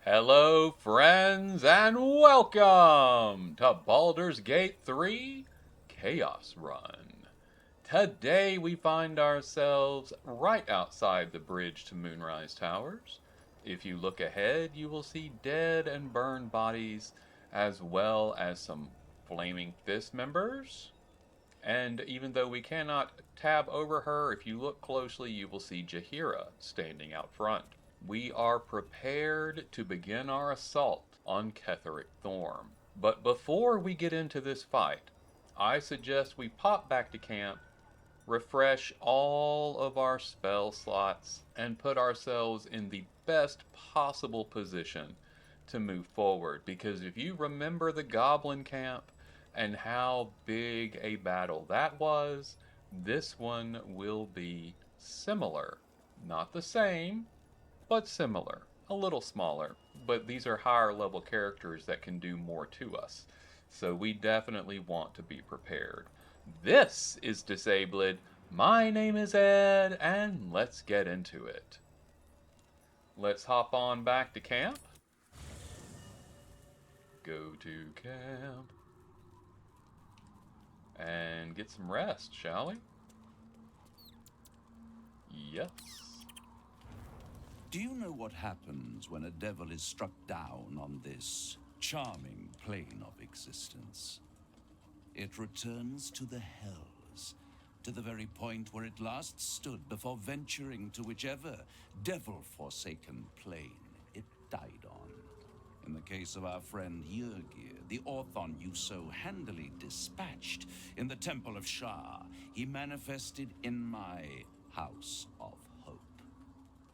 Hello, friends, and welcome to Baldur's Gate 3 Chaos Run. Today we find ourselves right outside the bridge to Moonrise Towers. If you look ahead, you will see dead and burned bodies, as well as some flaming fist members. And even though we cannot tab over her, if you look closely, you will see Jahira standing out front. We are prepared to begin our assault on Ketheric Thorm. But before we get into this fight, I suggest we pop back to camp, refresh all of our spell slots, and put ourselves in the best possible position to move forward. Because if you remember the Goblin camp and how big a battle that was, this one will be similar. Not the same, but similar. A little smaller, but these are higher level characters that can do more to us. So we definitely want to be prepared. This is Disabled. My name is Ed, and let's get into it. Let's hop on back to camp. Go to camp. And get some rest, shall we? Yes. Do you know what happens when a devil is struck down on this charming plane of existence? It returns to the hells, to the very point where it last stood before venturing to whichever devil-forsaken plane it died on. In the case of our friend Yrgir, the Orthon you so handily dispatched in the Temple of Shah, he manifested in my House of Hope.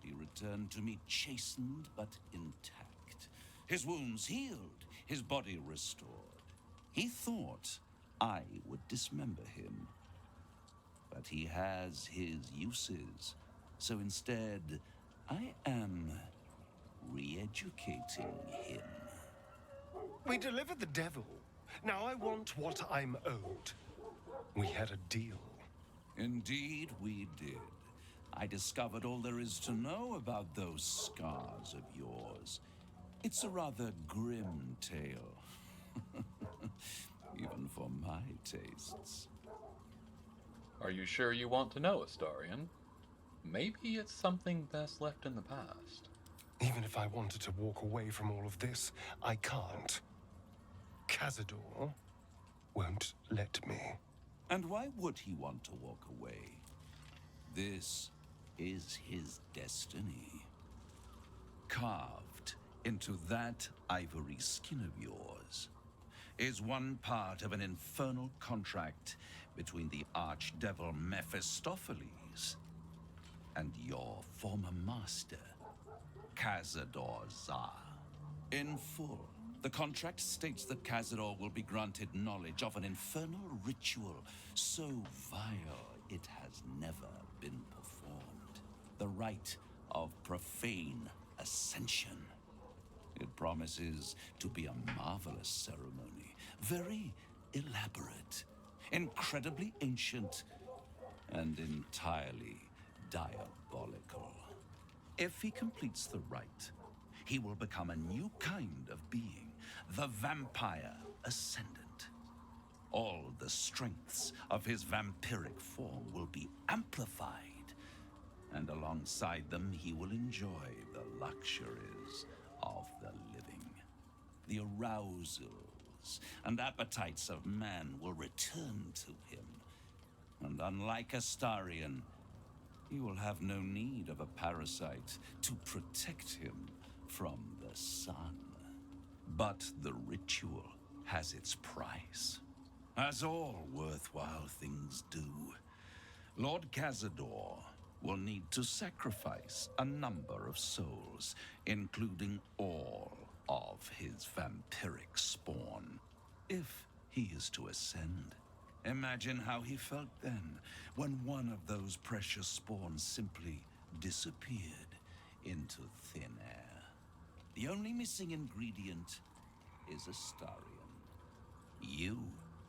He returned to me chastened but intact. His wounds healed, his body restored. He thought I would dismember him. But he has his uses. So instead, I am re-educating him. We delivered the devil. Now I want what I'm owed. We had a deal. Indeed, we did. I discovered all there is to know about those scars of yours. It's a rather grim tale. Even for my tastes. Are you sure you want to know, Astarion? Maybe it's something best left in the past. Even if I wanted to walk away from all of this, I can't. Cazador won't let me. And why would he want to walk away? This is his destiny. Carved into that ivory skin of yours is one part of an infernal contract between the archdevil Mephistopheles and your former master, Cazador Zar. In full, the contract states that Cazador will be granted knowledge of an infernal ritual so vile it has never been performed. The rite of profane ascension. It promises to be a marvelous ceremony, very elaborate, incredibly ancient, and entirely diabolical. If he completes the rite, he will become a new kind of being, the Vampire Ascendant. All the strengths of his vampiric form will be amplified, and alongside them he will enjoy the luxuries of the living. The arousals and appetites of man will return to him, and unlike Astarion, he will have no need of a parasite to protect him from the sun. But the ritual has its price, as all worthwhile things do. Lord Cazador will need to sacrifice a number of souls, including all of his vampiric spawn, if he is to ascend. Imagine how he felt then, when one of those precious spawns simply disappeared into thin air. The only missing ingredient is Astarion. You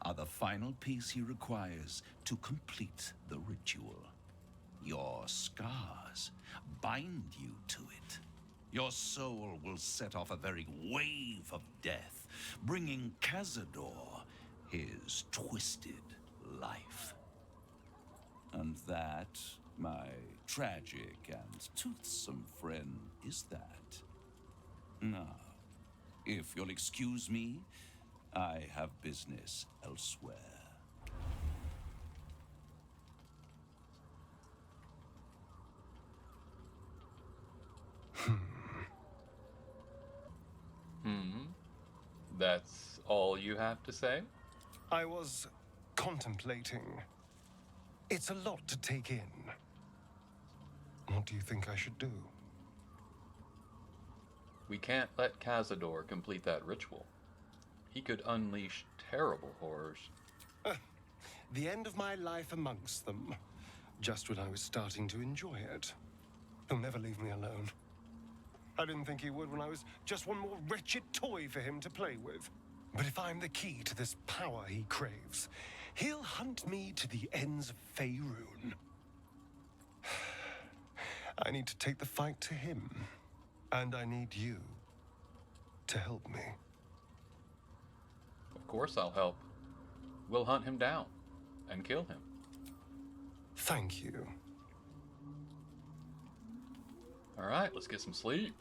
are the final piece he requires to complete the ritual. Your scars bind you to it. Your soul will set off a very wave of death, bringing Cazador his twisted life. And that, my tragic and toothsome friend, is that. Now, if you'll excuse me, I have business elsewhere. That's all you have to say? I was contemplating. It's a lot to take in. What do you think I should do? We can't let Cazador complete that ritual. He could unleash terrible horrors. The end of my life amongst them. Just when I was starting to enjoy it. He'll never leave me alone. I didn't think he would when I was just one more wretched toy for him to play with. But if I'm the key to this power he craves, he'll hunt me to the ends of Faerun. I need to take the fight to him. And I need you to help me. Of course I'll help. We'll hunt him down and kill him. Thank you. All right, let's get some sleep.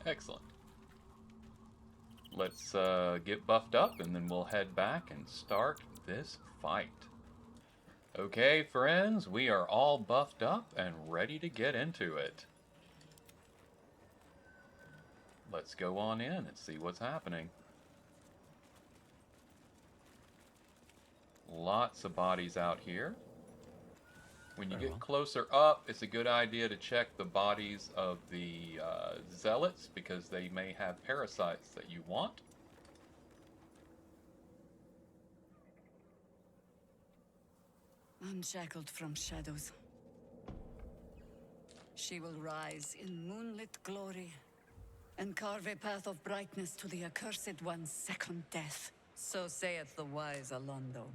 Excellent. Let's get buffed up and then we'll head back and start this fight. Okay, friends, we are all buffed up and ready to get into it. Let's go on in and see what's happening. Lots of bodies out here. When you get closer up, it's a good idea to check the bodies of the zealots because they may have parasites that you want. Unshackled from shadows. She will rise in moonlit glory and carve a path of brightness to the accursed one's second death. So saith the wise Alondo.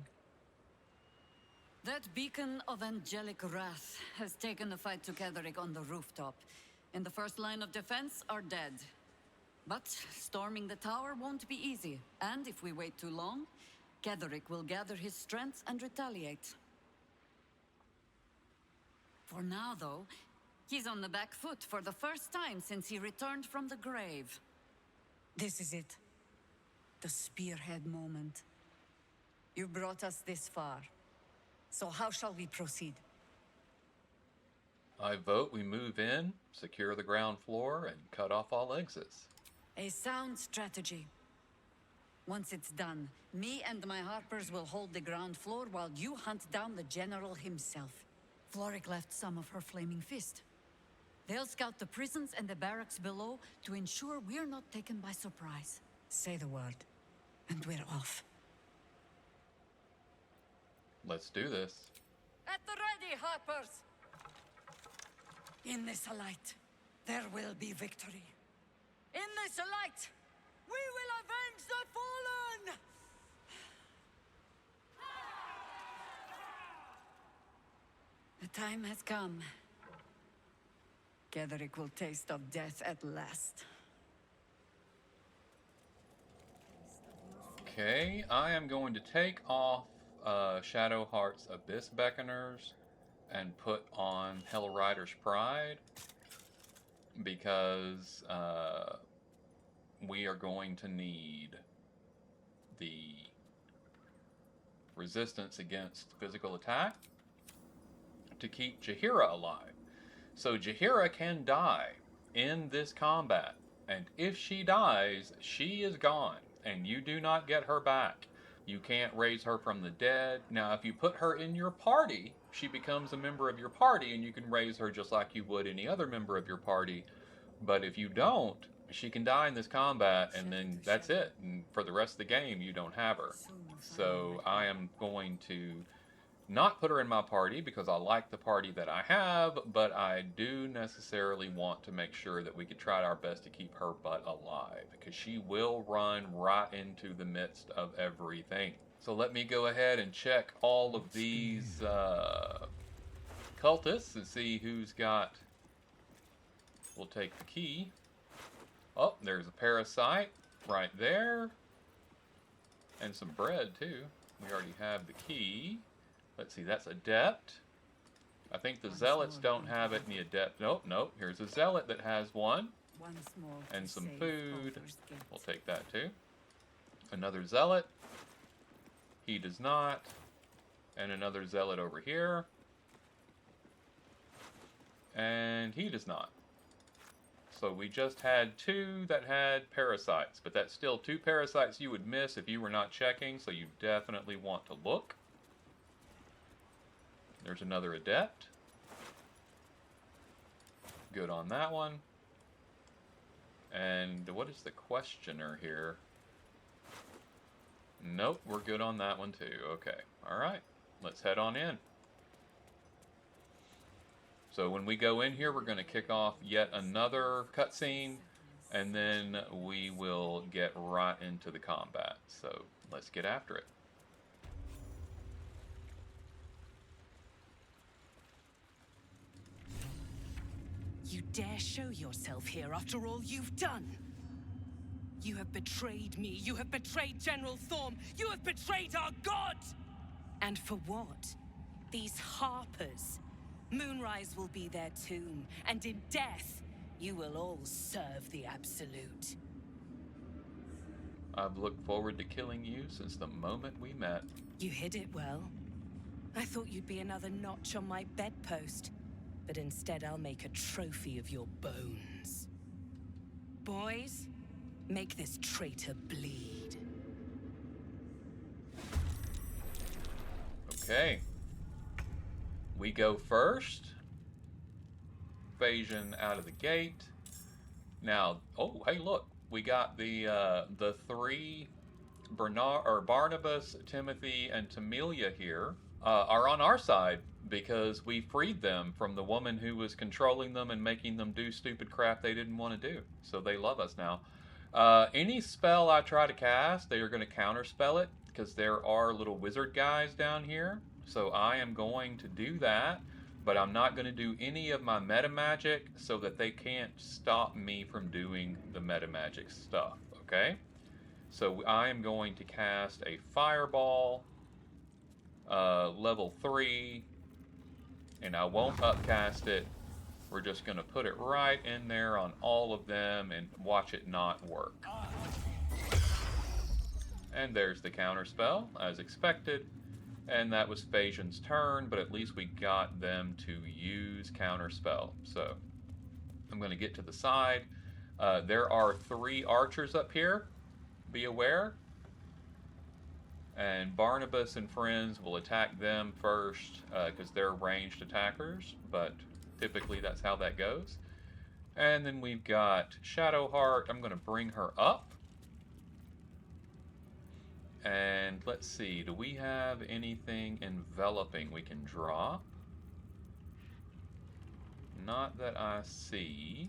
That beacon of angelic wrath has taken the fight to Ketheric on the rooftop. In the first line of defense are dead. But storming the tower won't be easy, and if we wait too long, Ketheric will gather his strength and retaliate. For now, though, he's on the back foot for the first time since he returned from the grave. This is it. The spearhead moment. You brought us this far. So how shall we proceed? I vote we move in, secure the ground floor, and cut off all exits. A sound strategy. Once it's done, me and my harpers will hold the ground floor while you hunt down the general himself. Floric left some of her flaming fist. They'll scout the prisons and the barracks below to ensure we're not taken by surprise. Say the word, and we're off. Let's do this. At the ready, harpers! In this light, there will be victory. In this light, we will avenge the fallen! The time has come. Ketheric will taste of death at last. Okay, I am going to take off Shadowheart's Abyss Beckoners and put on Hellrider's Pride because we are going to need the resistance against physical attack to keep Jaheira alive. So Jaheira can die in this combat, and if she dies, she is gone, and you do not get her back. You can't raise her from the dead. Now, if you put her in your party, she becomes a member of your party, and you can raise her just like you would any other member of your party. But if you don't, she can die in this combat, and then that's it. And for the rest of the game, you don't have her. So I am going to not put her in my party because I like the party that I have, but I do necessarily want to make sure that we could try our best to keep her butt alive, because she will run right into the midst of everything. So let me go ahead and check all of these cultists and see who's got... We'll take the key. Oh, there's a parasite right there. And some bread, too. We already have the key. Let's see, that's Adept. I think the Zealots don't have it in the Adept. Nope, nope. Here's a Zealot that has one. And some food. We'll take that, too. Another Zealot. He does not. And another Zealot over here. And he does not. So we just had 2 that had parasites, but that's still 2 parasites you would miss if you were not checking, so you definitely want to look. There's another Adept. Good on that one. And what is the questioner here? Nope, we're good on that one too. Okay, alright, let's head on in. So when we go in here, we're going to kick off yet another cutscene, and then we will get right into the combat. So let's get after it. You dare show yourself here after all you've done? You have betrayed me. You have betrayed General Thorm. You have betrayed our god! And for what? These harpers. Moonrise will be their tomb, and in death, you will all serve the Absolute. I've looked forward to killing you since the moment we met. You hid it well. I thought you'd be another notch on my bedpost, but instead I'll make a trophy of your bones. Boys, make this traitor bleed. Okay. We go first. Phagian out of the gate. Now, oh, hey, look. We got the 3 Barnabas, Timothy, and Tamelia here are on our side because we freed them from the woman who was controlling them and making them do stupid crap they didn't want to do. So they love us now. Any spell I try to cast, they are going to counterspell it because there are little wizard guys down here. So I am going to do that, but I'm not going to do any of my meta magic so that they can't stop me from doing the meta magic stuff, okay? So I am going to cast a fireball, level 3, and I won't upcast it. We're just going to put it right in there on all of them and watch it not work. And there's the counterspell, as expected. And that was Phagian's turn, but at least we got them to use counterspell. So I'm going to get to the side. There are 3 archers up here. Be aware. And Barnabas and friends will attack them first because they're ranged attackers, but typically that's how that goes. And then we've got Shadowheart. I'm going to bring her up. And let's see, do we have anything enveloping we can drop? Not that I see.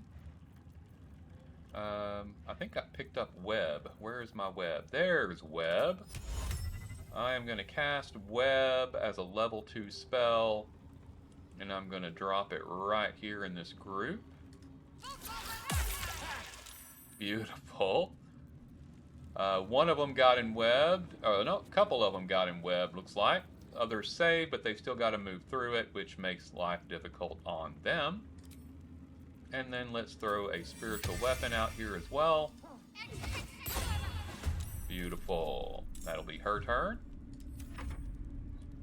I think I picked up web. Where is my web? There's web. I am going to cast web as a level 2 spell, and I'm going to drop it right here in this group. Beautiful. One of them got in webbed. Oh, no, a couple of them got in webbed, looks like. Others saved, but they've still got to move through it, which makes life difficult on them. And then let's throw a spiritual weapon out here as well. Beautiful. That'll be her turn.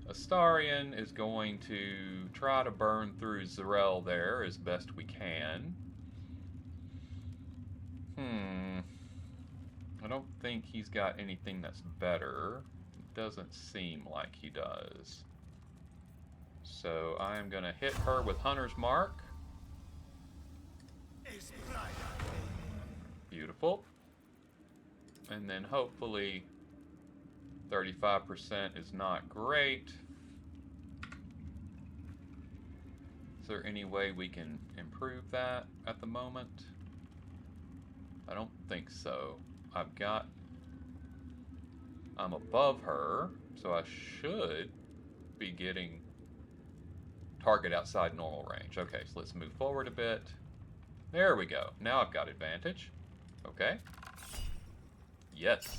Astarion is going to try to burn through Zarel there as best we can. I don't think he's got anything that's better. It doesn't seem like he does. So I am going to hit her with Hunter's Mark. Beautiful. And then hopefully 35% is not great. Is there any way we can improve that at the moment? I don't think so. I'm above her, so I should be getting target outside normal range. Okay, so let's move forward a bit. There we go. Now I've got advantage. Okay. Yes.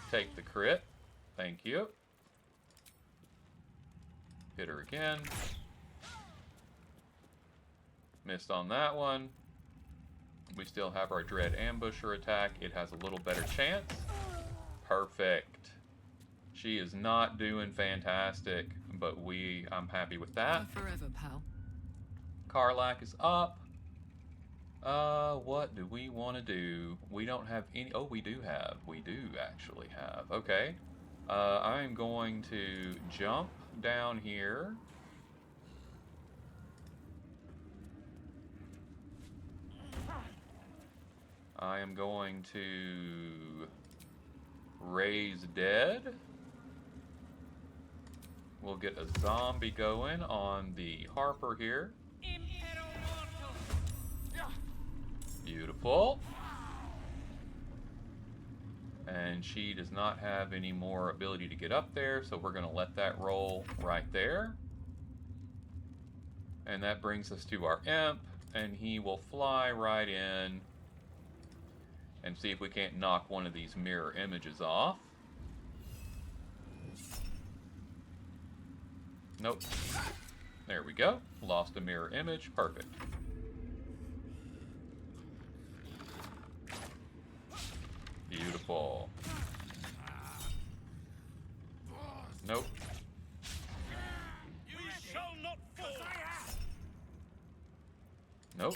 Take the crit. Thank you. Hit her again. Missed on that one. We still have our Dread Ambusher attack. It has a little better chance. Perfect. She is not doing fantastic, but I'm happy with that. Forever, pal. Karlak is up. What do we want to do? We don't have any. Oh, we do actually have. Okay. I'm going to jump down here. I am going to raise dead. We'll get a zombie going on the Harper here. Beautiful. And she does not have any more ability to get up there, so we're going to let that roll right there. And that brings us to our imp, and he will fly right in and see if we can't knock one of these mirror images off. Nope. There we go. Lost a mirror image. Perfect. Beautiful. Nope. You shall not fall. Nope.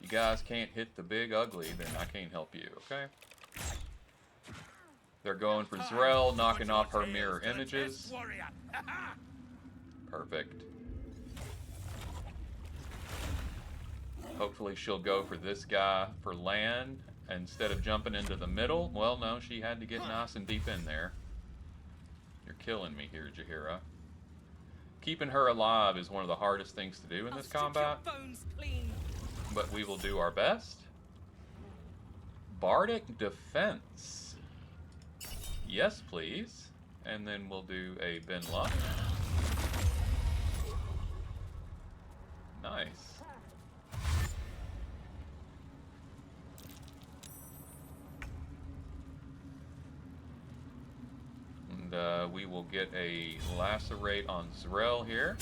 You guys can't hit the big ugly, then I can't help you, okay? They're going for Zrel, knocking off her mirror images. Perfect. Hopefully she'll go for this guy for land instead of jumping into the middle. Well, no, she had to get nice and deep in there. You're killing me here, Jaheira. Keeping her alive is one of the hardest things to do in this combat, but we will do our best. Bardic Defense. Yes, please. And then we'll do a Ben Luck. Nice. And we will get a Lacerate on Zrel here.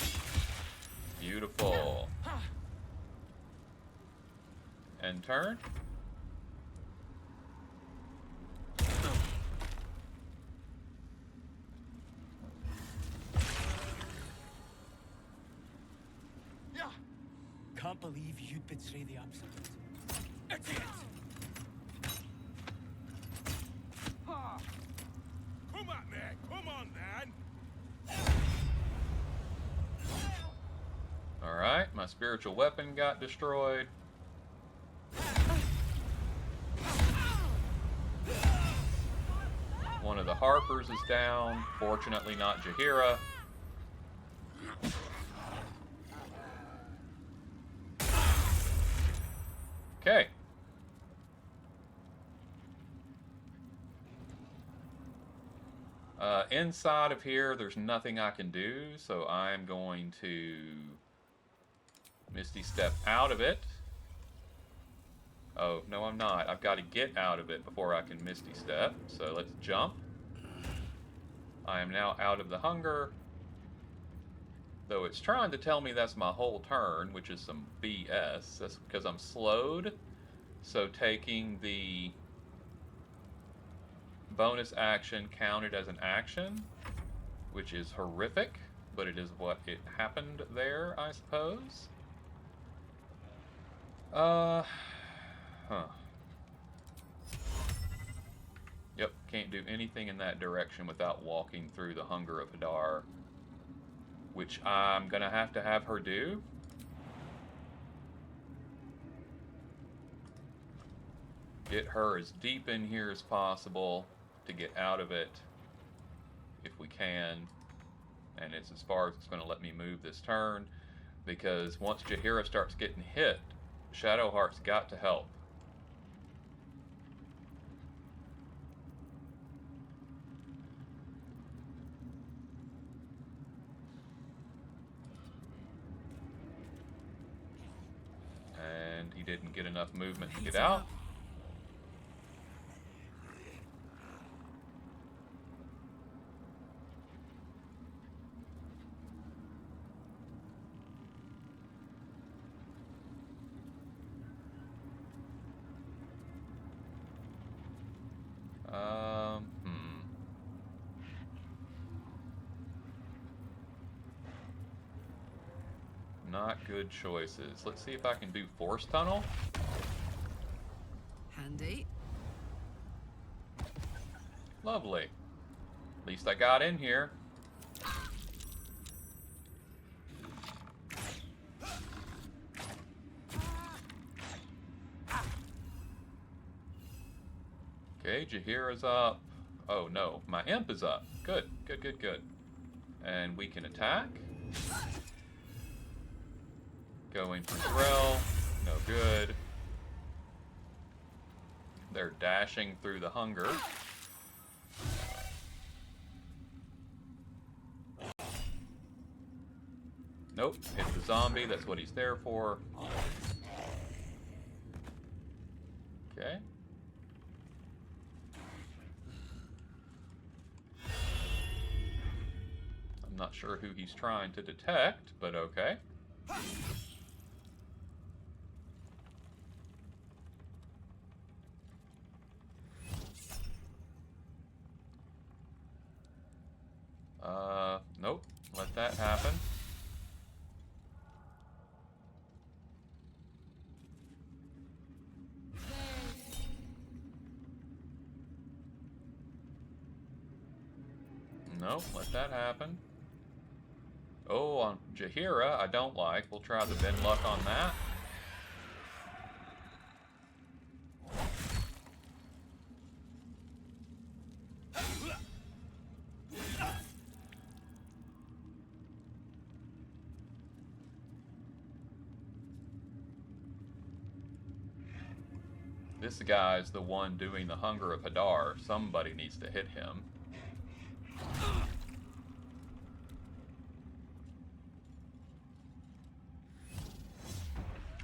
Beautiful. And turn. Can't believe you'd betray the Absolute. Idiot! Come on there, come on then. Alright, my spiritual weapon got destroyed. One of the Harpers is down. Fortunately not Jaheira. Okay. Inside of here, there's nothing I can do, so I'm going to Misty Step out of it. Oh, no, I'm not. I've got to get out of it before I can Misty Step, so let's jump. I am now out of the hunger, though it's trying to tell me that's my whole turn, which is some BS. That's because I'm slowed, so taking the bonus action counted as an action, which is horrific, but it is what it happened there, I suppose. Yep, can't do anything in that direction without walking through the Hunger of Hadar, which I'm gonna have to have her do. Get her as deep in here as possible to get out of it, if we can. And it's as far as it's going to let me move this turn, because once Jaheira starts getting hit, Shadowheart's got to help. And he didn't get enough movement to get out. Not good choices. Let's see if I can do Force Tunnel. Handy. Lovely. At least I got in here. Okay, Jaheira's up. Oh no, my imp is up. Good, good, good, good. And we can attack. Going for Drell. No good. They're dashing through the hunger. Nope, hit the zombie. That's what he's there for. Okay. I'm not sure who he's trying to detect, but okay. Nope. Let that happen. Nope, let that happen. Oh, on Jaheira, I don't like. We'll try the bin luck on that. This guy's the one doing the Hunger of Hadar. Somebody needs to hit him.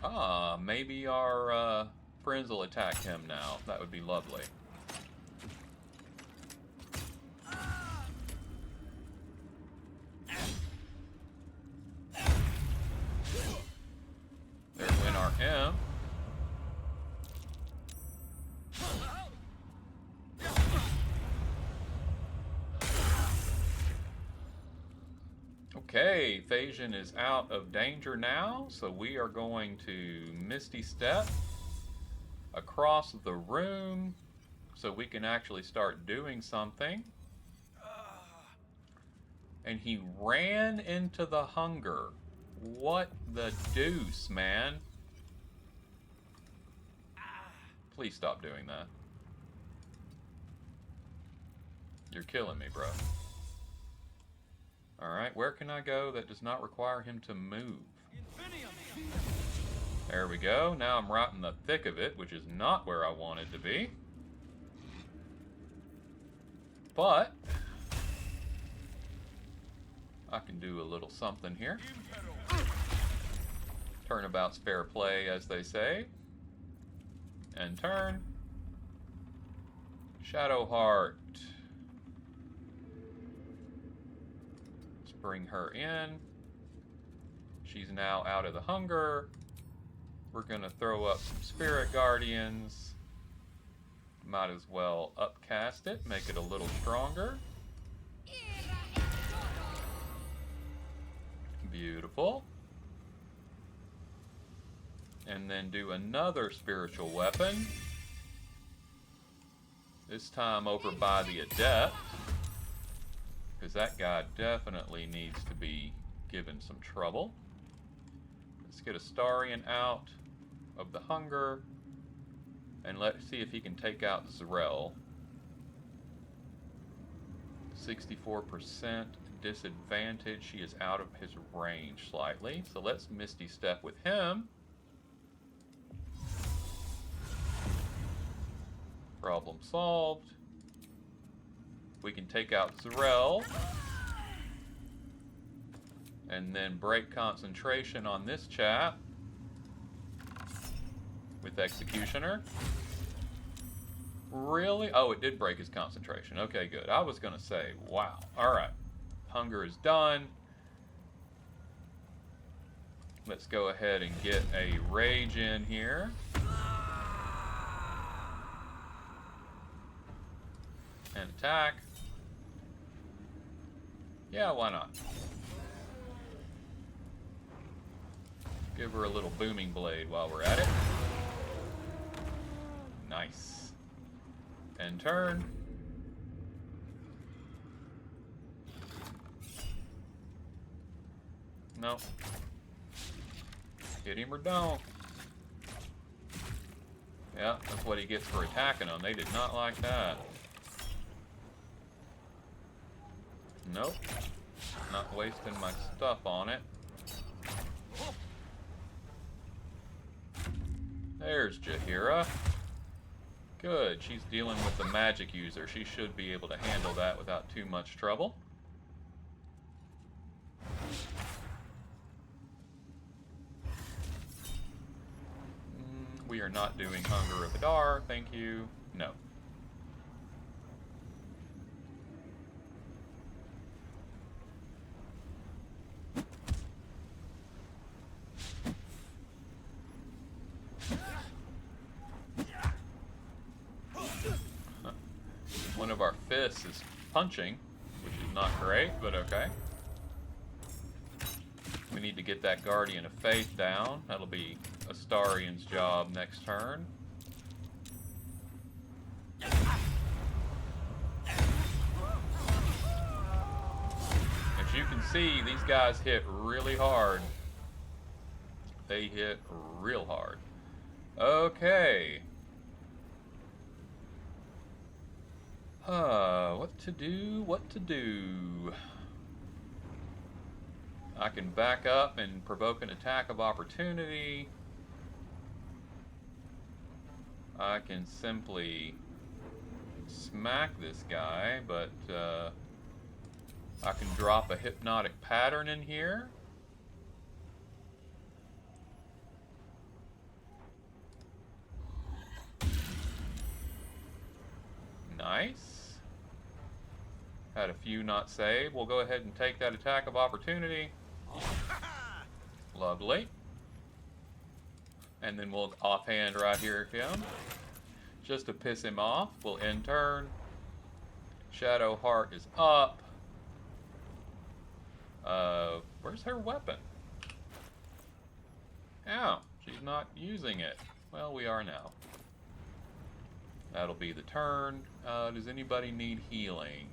Ah, maybe our friends will attack him now. That would be lovely. There went our imp. Okay, Phagian is out of danger now, so we are going to Misty Step across the room so we can actually start doing something. And he ran into the hunger. What the deuce, man? Please stop doing that. You're killing me, bro. Alright, where can I go that does not require him to move? There we go. Now I'm right in the thick of it, which is not where I wanted to be. But I can do a little something here. Turnabout's fair play, as they say. And turn. Shadowheart. Let's bring her in. She's now out of the hunger. We're going to throw up some Spirit Guardians. Might as well upcast it, make it a little stronger. Beautiful. And then do another spiritual weapon. This time over by the Adept. Because that guy definitely needs to be given some trouble. Let's get Astarion out of the hunger. And let's see if he can take out Z'rell. 64%. disadvantage. He is out of his range slightly. So let's Misty Step with him. Problem solved. We can take out Zarel. And then break concentration on this chap with Executioner. Really? Oh, it did break his concentration. Okay, good. I was going to say, wow. All right. Hunger is done. Let's go ahead and get a rage in here. And attack. Yeah, why not? Give her a little booming blade while we're at it. Nice. And turn. No. Hit him or don't. Yeah, that's what he gets for attacking them. They did not like that. Nope. Not wasting my stuff on it. There's Jaheira. Good. She's dealing with the magic user. She should be able to handle that without too much trouble. We are not doing Hunger of Adar. Thank you. No. One of our fists is punching, which is not great, but okay. We need to get that Guardian of Faith down. That'll be Astarian's job next turn. As you can see, these guys hit really hard. They hit real hard. Okay. What to do? What to do? I can back up and provoke an attack of opportunity. I can simply smack this guy, but I can drop a hypnotic pattern in here. Nice. Had a few not saved. We'll go ahead and take that attack of opportunity. Lovely. And then we'll offhand right here him. Just to piss him off, we'll end turn. Shadow Heart is up. Where's her weapon? Oh, she's not using it. Well, we are now. That'll be the turn. Does anybody need healing?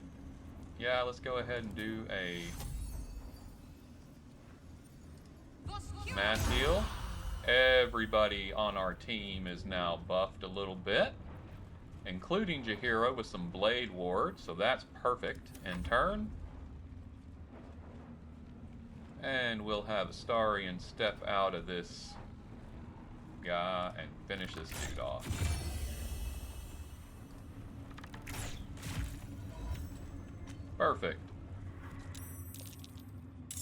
Yeah, let's go ahead and do a mass heal. Everybody on our team is now buffed a little bit, including Jaheira with some Blade Ward, so that's perfect. In turn. And we'll have Astarian step out of this guy and finish this dude off. Perfect.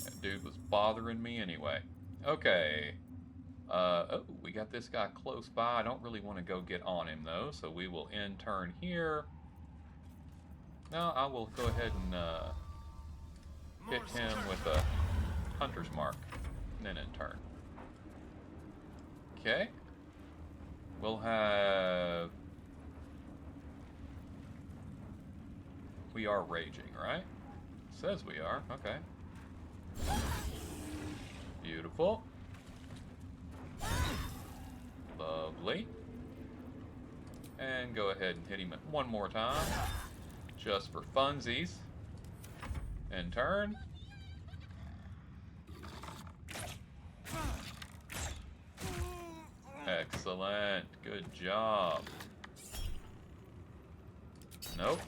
That dude was bothering me anyway. Okay. Oh, we got this guy close by. I don't really want to go get on him though, so we will end turn here. No, I will go ahead and hit him with a Hunter's Mark, and then end turn. Okay. We'll have... We are raging, right? Says we are. Okay. Beautiful. Lovely. And go ahead and hit him one more time. Just for funsies. And turn. Excellent. Good job. Nope.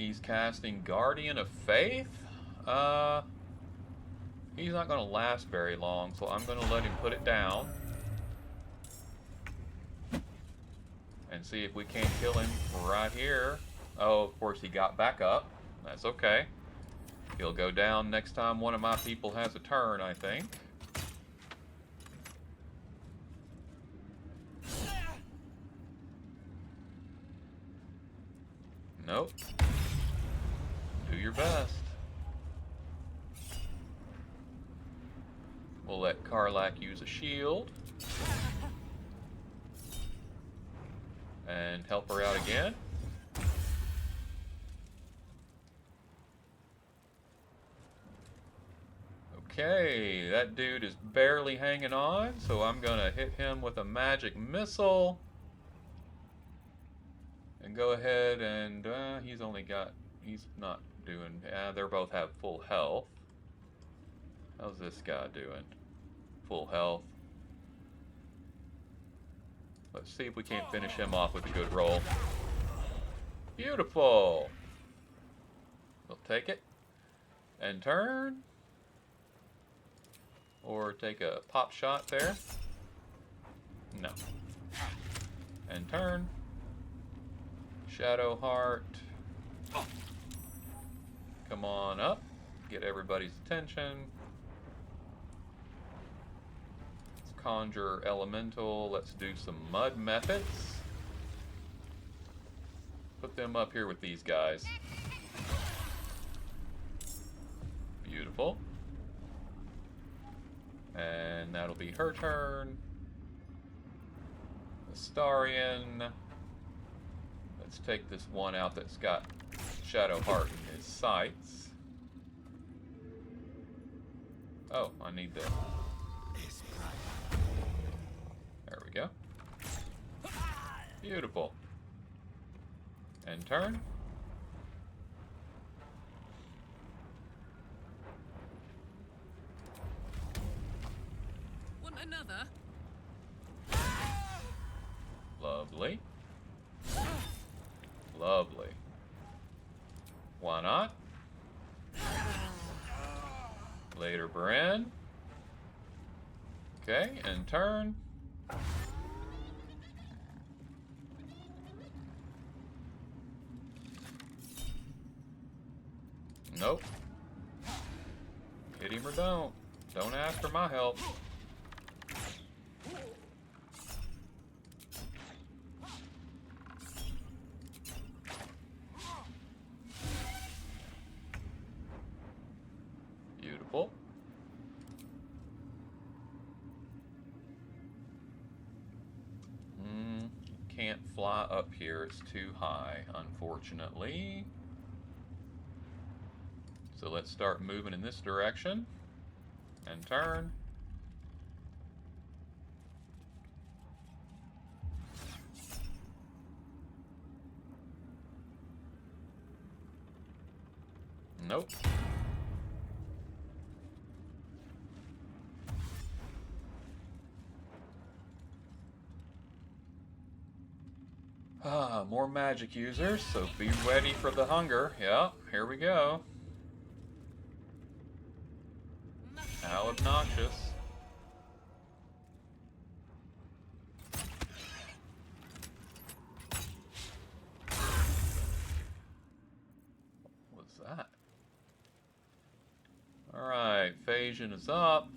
He's casting Guardian of Faith. He's not going to last very long, so I'm going to let him put it down. And see if we can't kill him right here. Oh, of course he got back up. That's okay. He'll go down next time one of my people has a turn, I think. Nope. Do your best. We'll let Karlak use a shield. And help her out again. Okay, that dude is barely hanging on, so I'm gonna hit him with a magic missile. And go ahead and, he's not doing, they both have full health. How's this guy doing? Full health. Let's see if we can't finish him off with a good roll. Beautiful! We'll take it. And turn. Or take a pop shot there. No. And turn. Shadow Heart. Come on up. Get everybody's attention. Let's conjure elemental. Let's do some mud methods. Put them up here with these guys. Beautiful. And that'll be her turn. Astarion. Let's take this one out that's got Shadow Heart in his sights. Oh, I need to... There we go. Beautiful. And turn. Want another? Lovely. Lovely. Why not? Later, Bren. Okay, and turn. Nope. Hit him or don't. Don't ask for my help. Beautiful. Can't fly up here. It's too high, unfortunately. So let's start moving in this direction. And turn. Nope. More magic users, so be ready for the hunger. Yeah, here we go. How obnoxious. What's that? Alright, Phagian is up.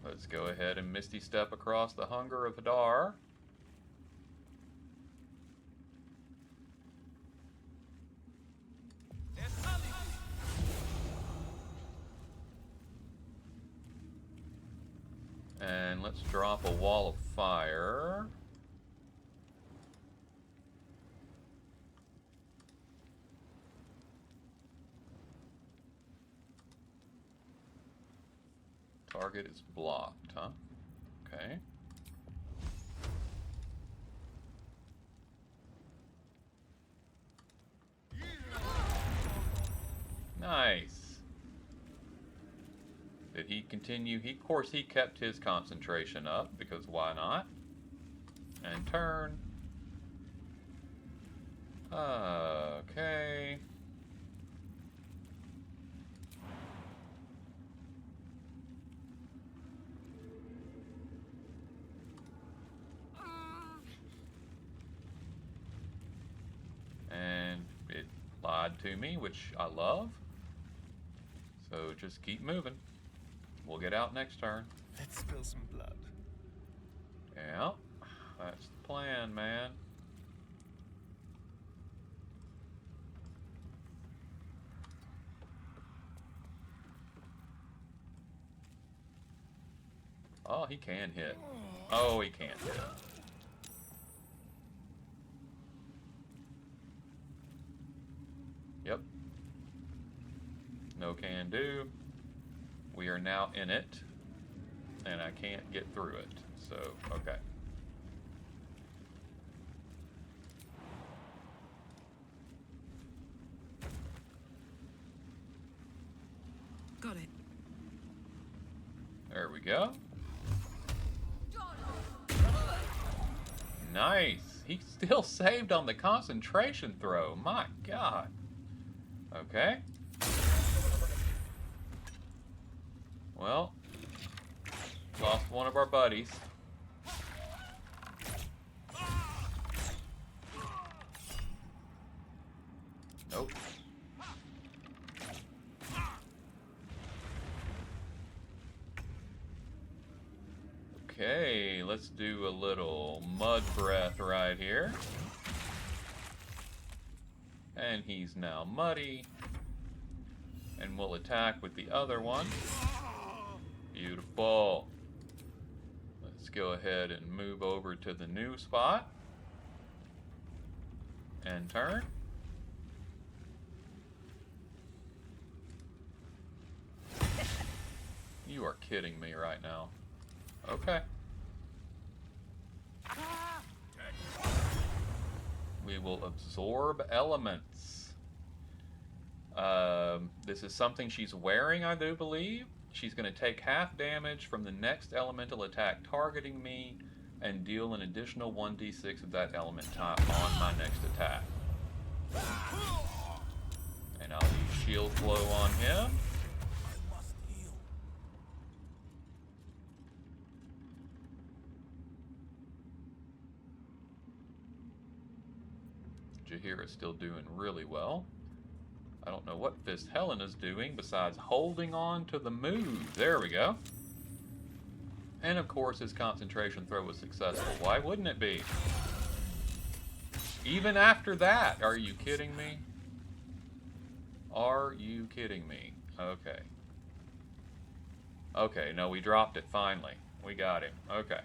Let's go ahead and Misty Step across the hunger of Hadar. And let's drop a wall of fire. Target is blocked, huh? Okay. Nice. Did he continue? Of course, he kept his concentration up, because why not? And turn. Okay. And it lied to me, which I love. So just keep moving. We'll get out next turn. Let's spill some blood. Yeah, that's the plan, man. Oh, he can hit. Oh, he can't hit. Yep. No can do. We are now in it, and I can't get through it. So, okay. Got it. There we go. Nice. He still saved on the concentration throw. My God. Okay. Well, lost one of our buddies. Nope. Okay, let's do a little mud breath right here. And he's now muddy. And we'll attack with the other one. Beautiful. Let's go ahead and move over to the new spot. And turn. You are kidding me right now. Okay. We will absorb elements. This is something she's wearing, I do believe. She's going to take half damage from the next elemental attack targeting me and deal an additional 1d6 of that element type on my next attack. And I'll use shield flow on him. Jahira's still doing really well. I don't know what Fist Helena's doing besides holding on to the move. There we go. And of course his concentration throw was successful. Why wouldn't it be? Even after that, are you kidding me? Are you kidding me? Okay. Okay, no, we dropped it finally. We got him. Okay.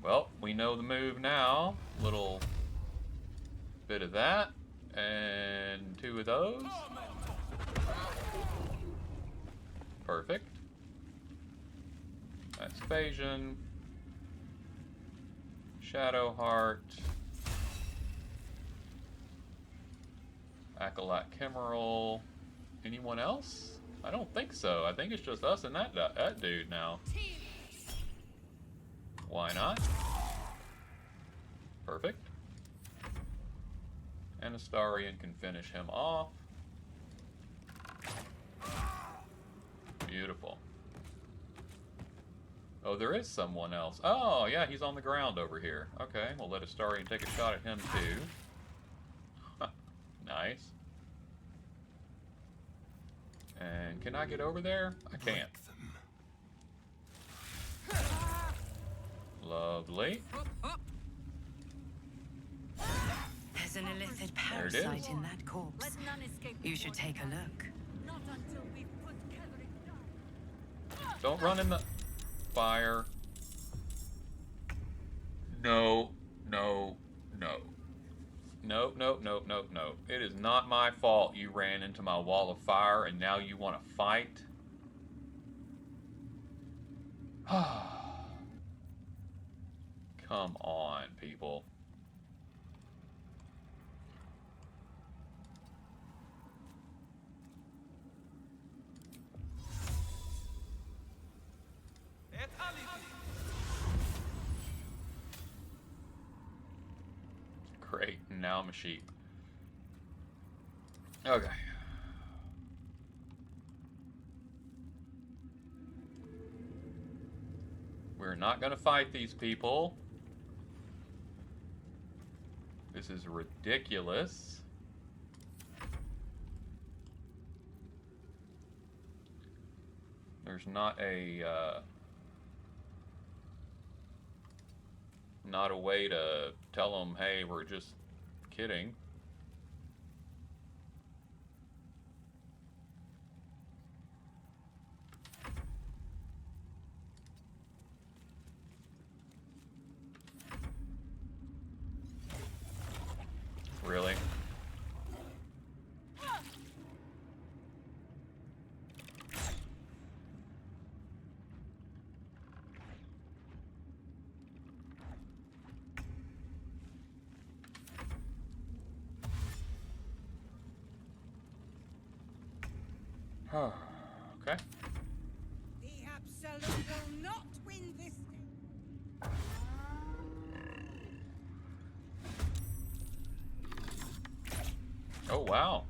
Well, we know the move now. Little bit of that. And 2 of those. Perfect. That's Phagian. Shadow Heart. Acolyte Chimeral. Anyone else? I don't think so. I think it's just us and that dude now. Why not? Perfect. And Astarion can finish him off. Beautiful. Oh, there is someone else. Oh, yeah, he's on the ground over here. Okay, we'll let Astarion take a shot at him too. Nice. And can I get over there? I can't. Lovely. There's an illicit There it is. parasite in that corpse. Let none escape. You should take a look. Not until we've put Ketheric down. Don't run in the fire. No, no, no. No, no, no, no, no. It is not my fault you ran into my wall of fire and now you want to fight. Come on, people. Great, now I'm a sheep. Okay. We're not going to fight these people. This is ridiculous. There's not a way to tell them, hey, we're just kidding. Really? Okay. The Absolute will not win this. Oh, wow.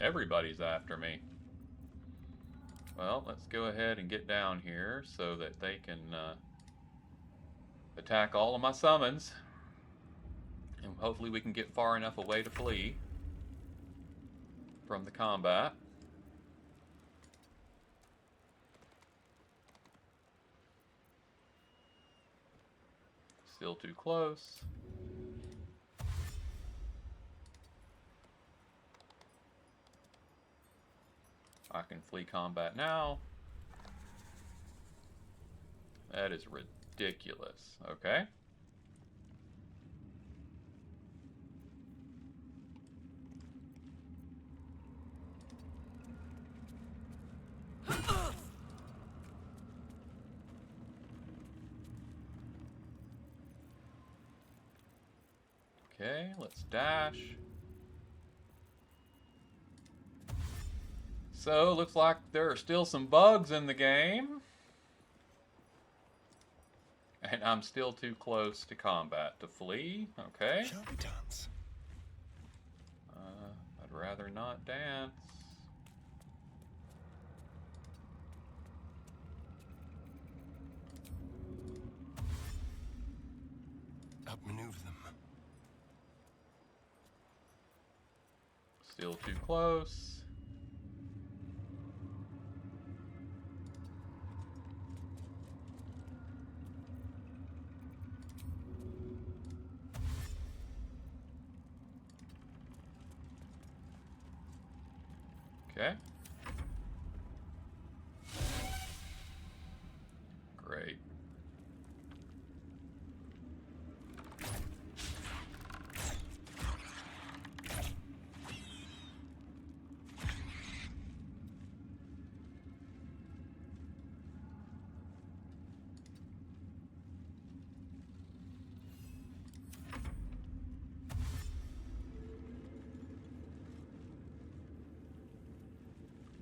Everybody's after me. Well, let's go ahead and get down here so that they can attack all of my summons. And hopefully we can get far enough away to flee from the combat. Still too close. I can flee combat now. That is ridiculous. Okay. Okay, let's dash. So, looks like there are still some bugs in the game. And I'm still too close to combat to flee. Okay. Shall we dance? I'd rather not dance. Outmaneuver them. Still too close. Okay. Great.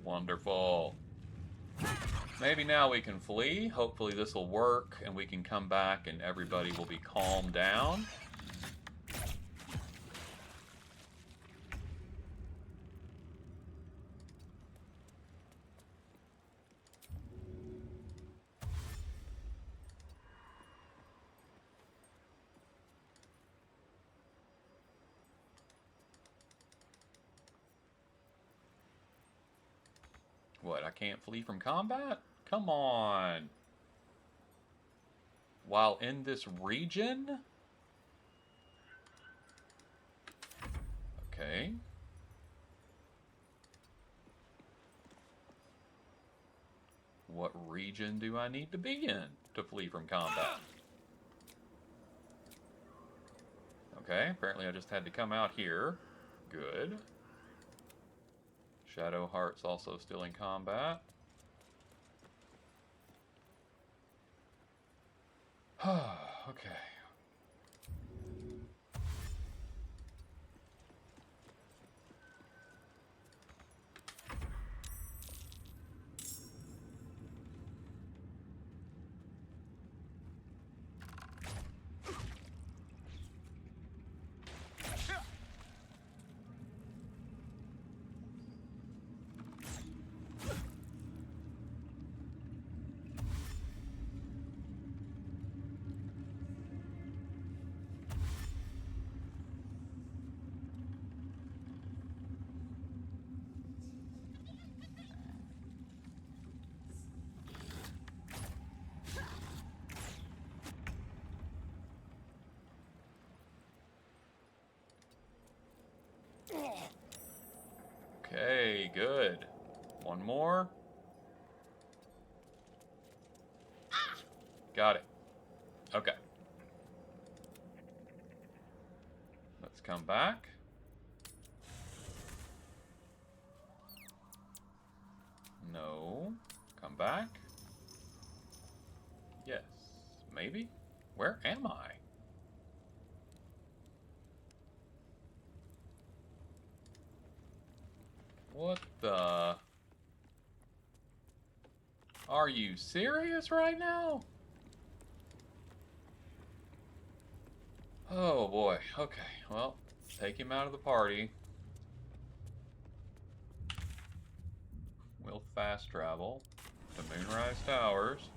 Wonderful. Maybe now we can flee. Hopefully this will work and we can come back and everybody will be calmed down. What, I can't flee from combat? Come on. While in this region? Okay. What region do I need to be in to flee from combat? Okay, apparently I just had to come out here. Good. Shadow Heart's also still in combat. Okay. Okay, good. One more. Got it. Okay. Let's come back. No. Come back. Yes. Maybe? Where am I? What the? Are you serious right now? Oh boy. Okay. Well, take him out of the party. We'll fast travel to Moonrise Towers.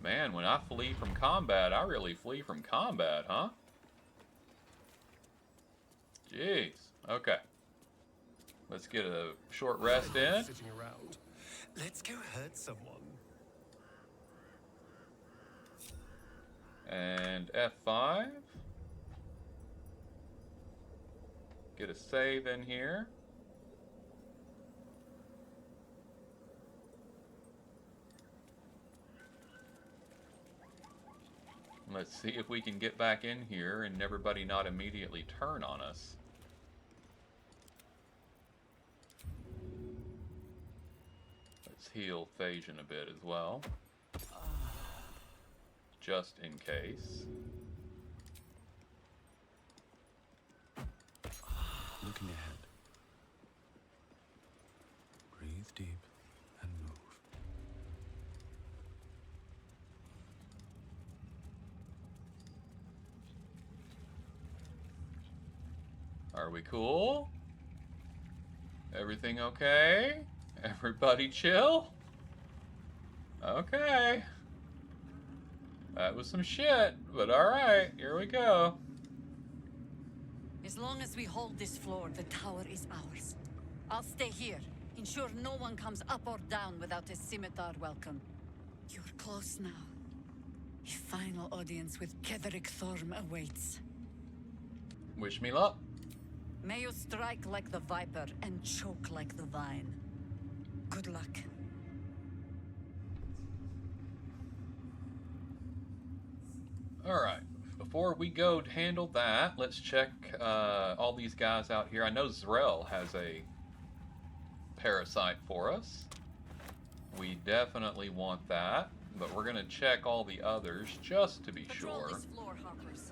Man, when I flee from combat, I really flee from combat, huh? Jeez. Okay. Let's get a short rest in. Sitting around. Let's go hurt someone. And F5. Get a save in here. Let's see if we can get back in here and everybody not immediately turn on us. Let's heal Phagian a bit as well. Just in case. Looking ahead. Breathe deep and move. Are we cool? Everything okay? Everybody chill? Okay. That was some shit, but alright, here we go. As long as we hold this floor, the tower is ours. I'll stay here. Ensure no one comes up or down without a scimitar welcome. You're close now. A final audience with Ketheric Thorm awaits. Wish me luck. May you strike like the viper and choke like the vine. Good luck. Alright, before we go handle that, let's check all these guys out here. I know Zrel has a parasite for us. We definitely want that, but we're going to check all the others just to be Patrol sure. this floor, harpers.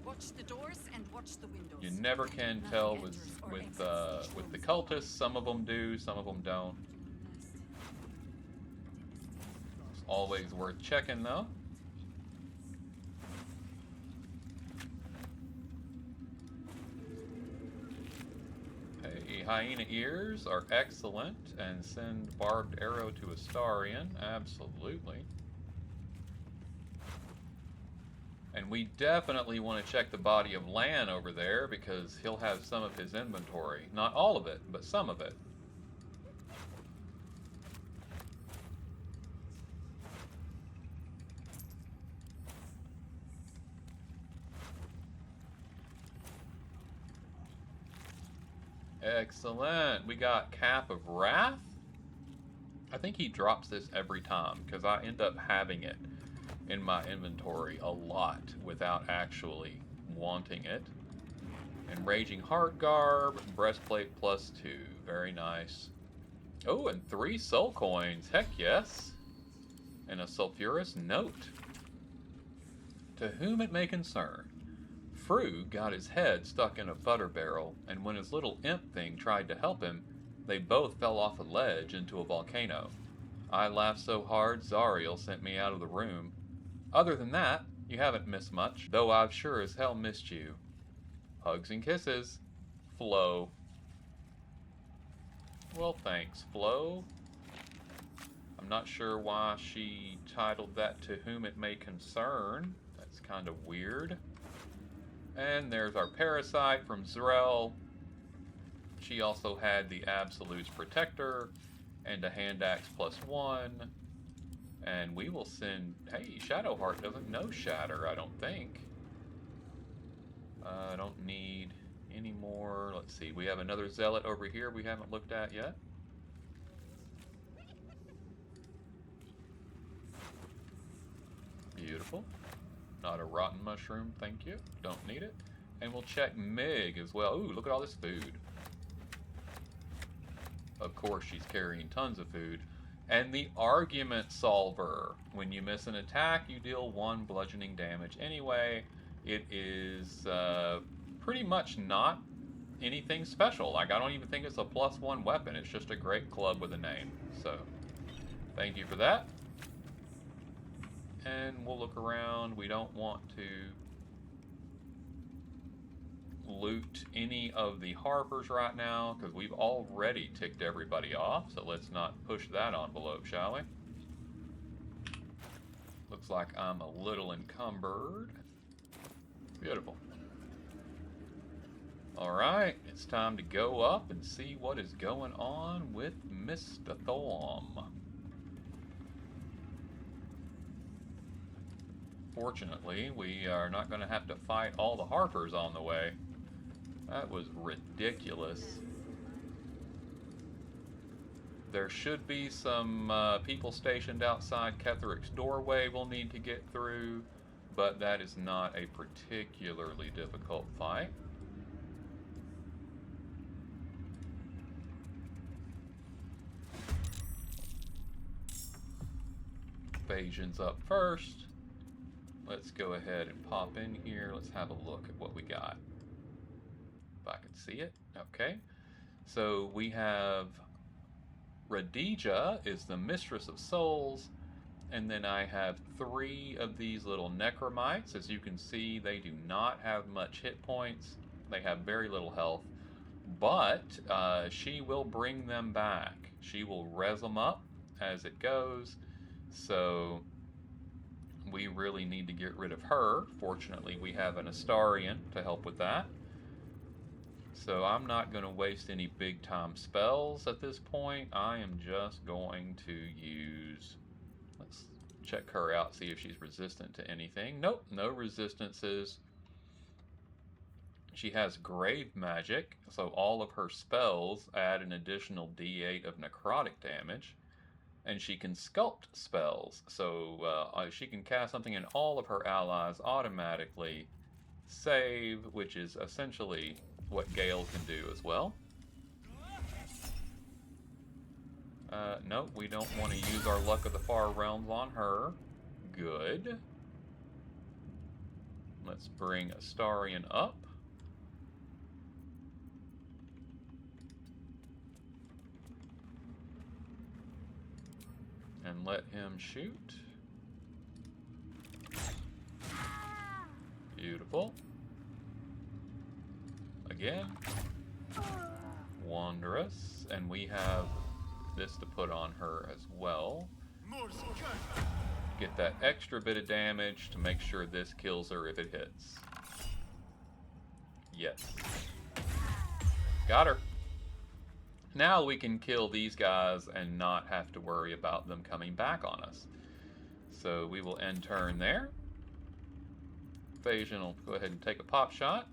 Watch the doors and watch the windows. You never can Nothing tell enters or with exits the these cultists. Some of them do, some of them don't. It's always worth checking though. Hey, hyena ears are excellent, and send barbed arrow to Astarion, absolutely. And we definitely want to check the body of Lan over there because he'll have some of his inventory. Not all of it, but some of it. Excellent. We got Cap of Wrath. I think he drops this every time because I end up having it in my inventory a lot without actually wanting it. And Raging Heart Garb, Breastplate +2. Very nice. Oh, and 3 soul coins. Heck yes. And a sulfurous note. To whom it may concern. Frug got his head stuck in a butter barrel, and when his little imp thing tried to help him, they both fell off a ledge into a volcano. I laughed so hard, Zariel sent me out of the room. Other than that, you haven't missed much, though I've sure as hell missed you. Hugs and kisses. Flo. Well, thanks, Flo. I'm not sure why she titled that To Whom It May Concern. That's kind of weird. And there's our parasite from Zrel. She also had the Absolute's Protector and a hand axe +1. And we will send... Hey, Shadowheart doesn't know Shatter, I don't think. I don't need... Any more? Let's see. We have another zealot over here we haven't looked at yet. Beautiful. Not a rotten mushroom, thank you. Don't need it. And we'll check Mig as well. Ooh, look at all this food. Of course, she's carrying tons of food. And the argument solver. When you miss an attack, you deal 1 bludgeoning damage. Anyway, it is pretty much not anything special. Like, I don't even think it's a +1 weapon. It's just a great club with a name. So, thank you for that. And we'll look around. We don't want to loot any of the harpers right now because we've already ticked everybody off. So let's not push that envelope, shall we? Looks like I'm a little encumbered. Beautiful. Alright, it's time to go up and see what is going on with Mr. Thorm. Fortunately, we are not going to have to fight all the harpers on the way. That was ridiculous. There should be some people stationed outside Ketheric's doorway we'll need to get through, but that is not a particularly difficult fight. Phagian's up first. Let's go ahead and pop in here. Let's have a look at what we got. If I can see it. Okay. So we have Radija is the Mistress of Souls. And then I have 3 of these little necromites. As you can see, they do not have much hit points. They have very little health. But she will bring them back. She will res them up as it goes. So we really need to get rid of her. Fortunately, we have an Astarian to help with that. So I'm not going to waste any big time spells at this point. I am just going to use... Let's check her out, see if she's resistant to anything. Nope, no resistances. She has grave magic, so all of her spells add an additional d8 of necrotic damage. And she can sculpt spells, so she can cast something and all of her allies automatically save, which is essentially what Gale can do as well. Nope, we don't want to use our Luck of the Far Realms on her. Good. Let's bring Astarian up. And let him shoot. Beautiful. Again. Wondrous. And we have this to put on her as well. Get that extra bit of damage to make sure this kills her if it hits. Yes. Got her. Now we can kill these guys and not have to worry about them coming back on us. So we will end turn there. Phagian will go ahead and take a pop shot.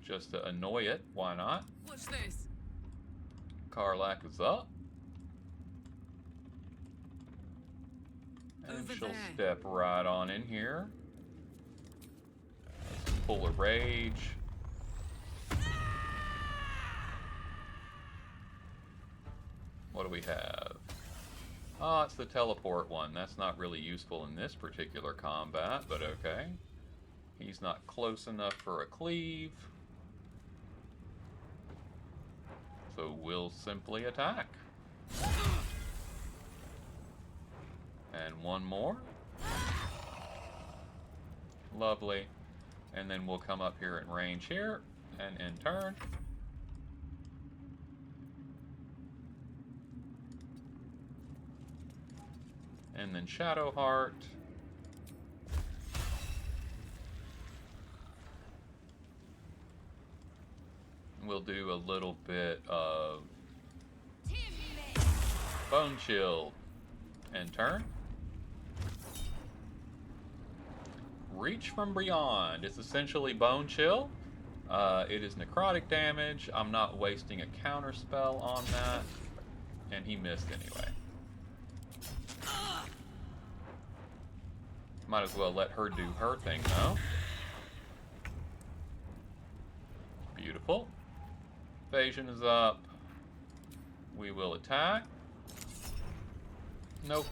Just to annoy it, why not? What's this? Karlak is up. And Over she'll there. step right on in here. Let's pull a rage. What do we have? Oh, it's the teleport one. That's not really useful in this particular combat, but okay. He's not close enough for a cleave. So we'll simply attack. And one more. Lovely. And then we'll come up here in range here and in turn. And then Shadowheart. We'll do a little bit of Bone Chill and turn. Reach from Beyond. It's essentially Bone Chill. It is necrotic damage. I'm not wasting a counter spell on that. And he missed anyway. Might as well let her do her thing, though. Beautiful. Phagian is up. We will attack. Nope.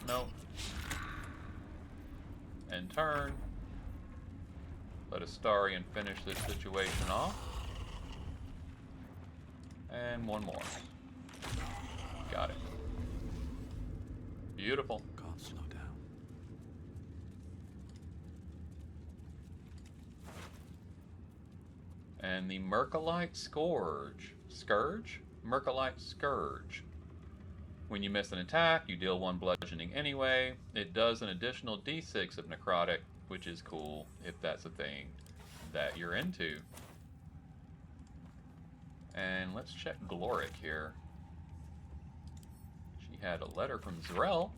Nope. And turn. Let Astarion finish this situation off. And one more. Got it. Beautiful. Can't slow down. And the Mercolite Scourge. Scourge? Mercolite Scourge. When you miss an attack, you deal 1 bludgeoning anyway. It does an additional d6 of necrotic, which is cool if that's a thing that you're into. And let's check Gloric here. She had a letter from Zrel.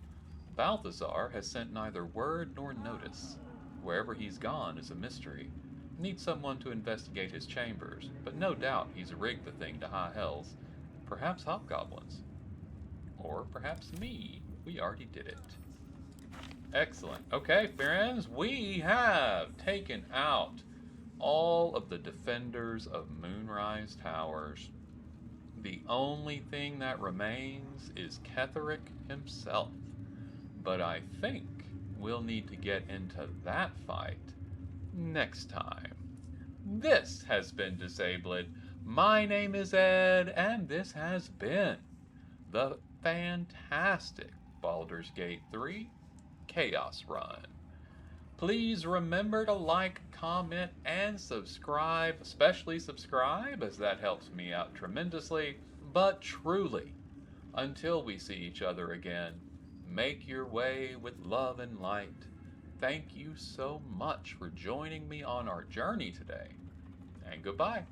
Balthazar has sent neither word nor notice. Wherever he's gone is a mystery. Needs someone to investigate his chambers, but no doubt he's rigged the thing to high hells. Perhaps hobgoblins. Or perhaps me. We already did it. Excellent. Okay, friends, we have taken out all of the defenders of Moonrise Towers. The only thing that remains is Ketheric himself. But I think we'll need to get into that fight next time. This has been Disabled. My name is Ed, and this has been the fantastic Baldur's Gate 3 Chaos Run. Please remember to like, comment, and subscribe, especially subscribe, as that helps me out tremendously. But truly, until we see each other again, make your way with love and light. Thank you so much for joining me on our journey today, and goodbye.